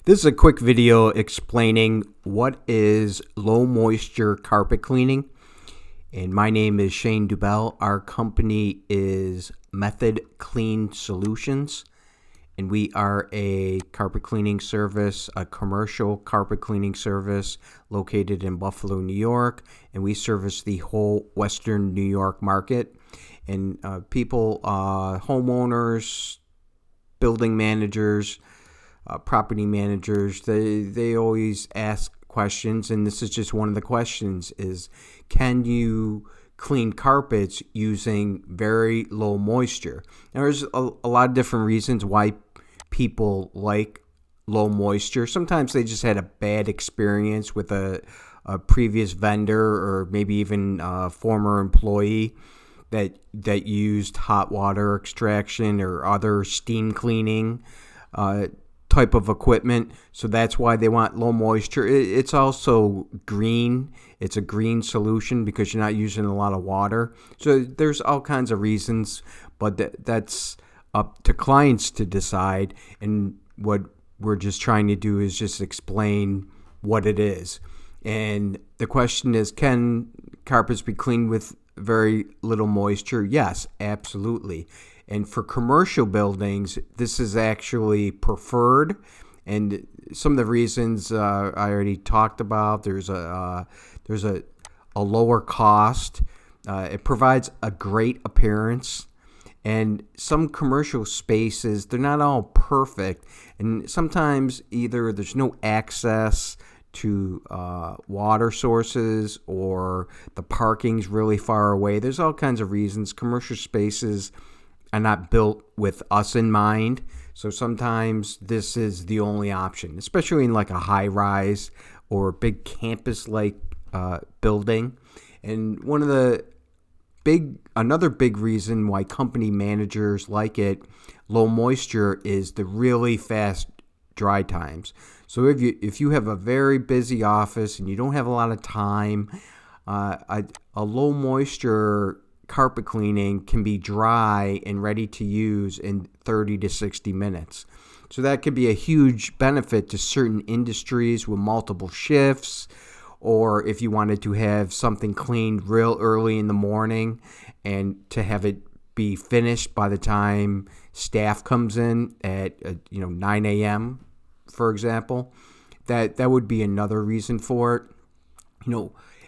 This is a quick video explaining what is low moisture carpet cleaning. And my name is Shane Dubell. Our company is Method Clean Solutions. And we are a carpet cleaning service, a commercial carpet cleaning service located in Buffalo, New York. And we service the whole Western New York market. And people, homeowners, building managers, property managers, they always ask questions, and this is just one of the questions is, can you clean carpets using very low moisture? Now, there's a lot of different reasons why people like low moisture. Sometimes they just had a bad experience with a previous vendor or maybe even a former employee that used hot water extraction or other steam cleaning type of equipment, so that's why they want low moisture. It's also green. It's a green solution because you're not using a lot of water. So there's all kinds of reasons, but that's up to clients to decide. And what we're just trying to do is just explain what it is. And the question is, can carpets be cleaned with very little moisture? Yes, absolutely. And for commercial buildings, this is actually preferred. And some of the reasons I already talked about. There's a lower cost. It provides a great appearance. And some commercial spaces, they're not all perfect. And sometimes either there's no access to water sources or the parking's really far away. There's all kinds of reasons. Commercial spaces are not built with us in mind. So sometimes this is the only option, especially in like a high rise or big campus like building. And another big reason why company managers like it, low moisture, is the really fast dry times. So if you have a very busy office and you don't have a lot of time, a low moisture carpet cleaning can be dry and ready to use in 30 to 60 minutes. So that could be a huge benefit to certain industries with multiple shifts, or if you wanted to have something cleaned real early in the morning and to have it be finished by the time staff comes in at 9 a.m., for example. That would be another reason for it.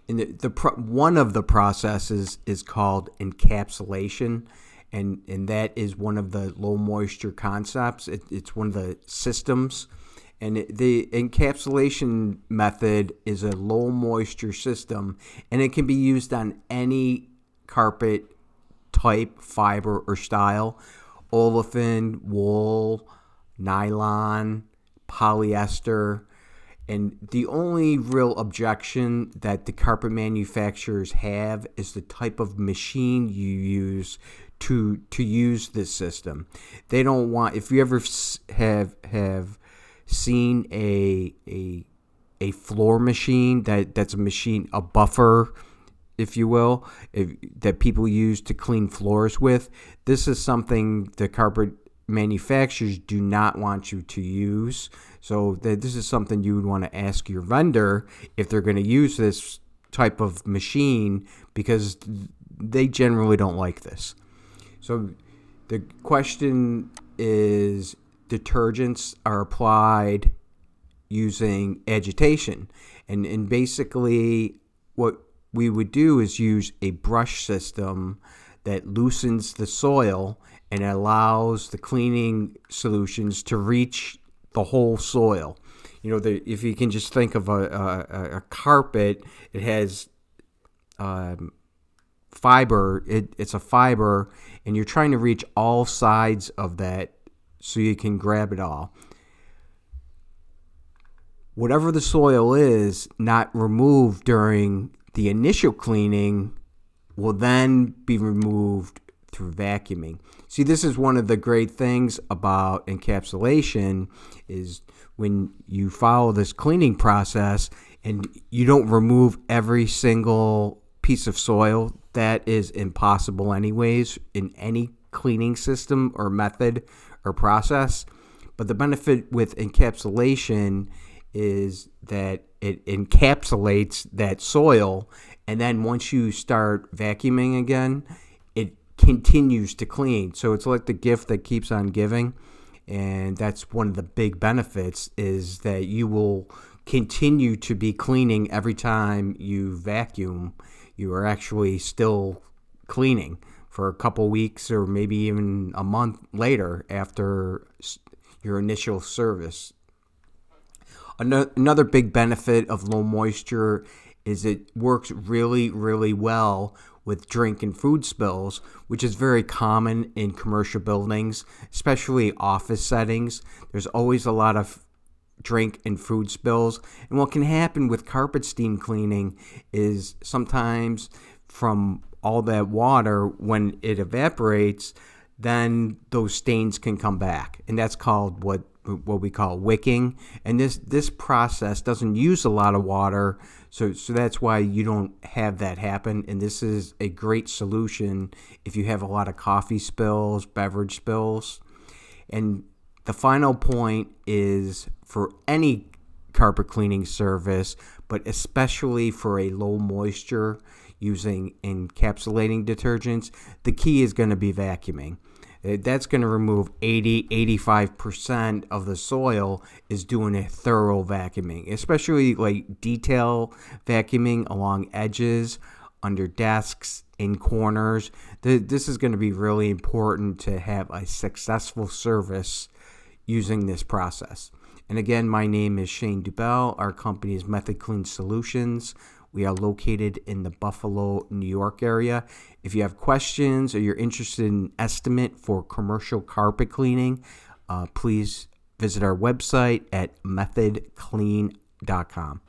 And one of the processes is called encapsulation, and that is one of the low moisture concepts. It's one of the systems, and the encapsulation method is a low moisture system, and it can be used on any carpet type, fiber, or style: olefin, wool, nylon, polyester. And the only real objection that the carpet manufacturers have is the type of machine you use to use this system. They don't want, if you ever have seen a floor machine that's a machine, a buffer, if you will, that people use to clean floors with, this is something the carpet manufacturers do not want you to use. So this is something you would want to ask your vendor if they're going to use this type of machine, because they generally don't like this. So the question is, detergents are applied using agitation. And basically what we would do is use a brush system that loosens the soil and allows the cleaning solutions to reach the whole soil. If you can just think of a carpet, it has fiber. It's a fiber, and you're trying to reach all sides of that so you can grab it all. Whatever the soil is not removed during the initial cleaning will then be removed through vacuuming. See, this is one of the great things about encapsulation, is when you follow this cleaning process and you don't remove every single piece of soil. That is impossible anyways in any cleaning system or method or process. But the benefit with encapsulation is that it encapsulates that soil, and then once you start vacuuming again, it continues to clean. So it's like the gift that keeps on giving, and that's one of the big benefits, is that you will continue to be cleaning every time you vacuum. You are actually still cleaning for a couple weeks or maybe even a month later after your initial service. Another big benefit of low moisture is it works really, really well with drink and food spills, which is very common in commercial buildings, especially office settings. There's always a lot of drink and food spills. And what can happen with carpet steam cleaning is sometimes from all that water, when it evaporates, then those stains can come back. And that's called what we call wicking. And this process doesn't use a lot of water, so that's why you don't have that happen. And this is a great solution if you have a lot of coffee spills, beverage spills. And the final point is, for any carpet cleaning service, but especially for a low moisture using encapsulating detergents, the key is going to be vacuuming. That's going to remove 85% of the soil, is doing a thorough vacuuming, especially like detail vacuuming along edges, under desks, in corners. This is going to be really important to have a successful service using this process. And again, my name is Shane Dubell. Our company is Method Clean Solutions. We are located in the Buffalo, New York area. If you have questions or you're interested in an estimate for commercial carpet cleaning, please visit our website at methodclean.com.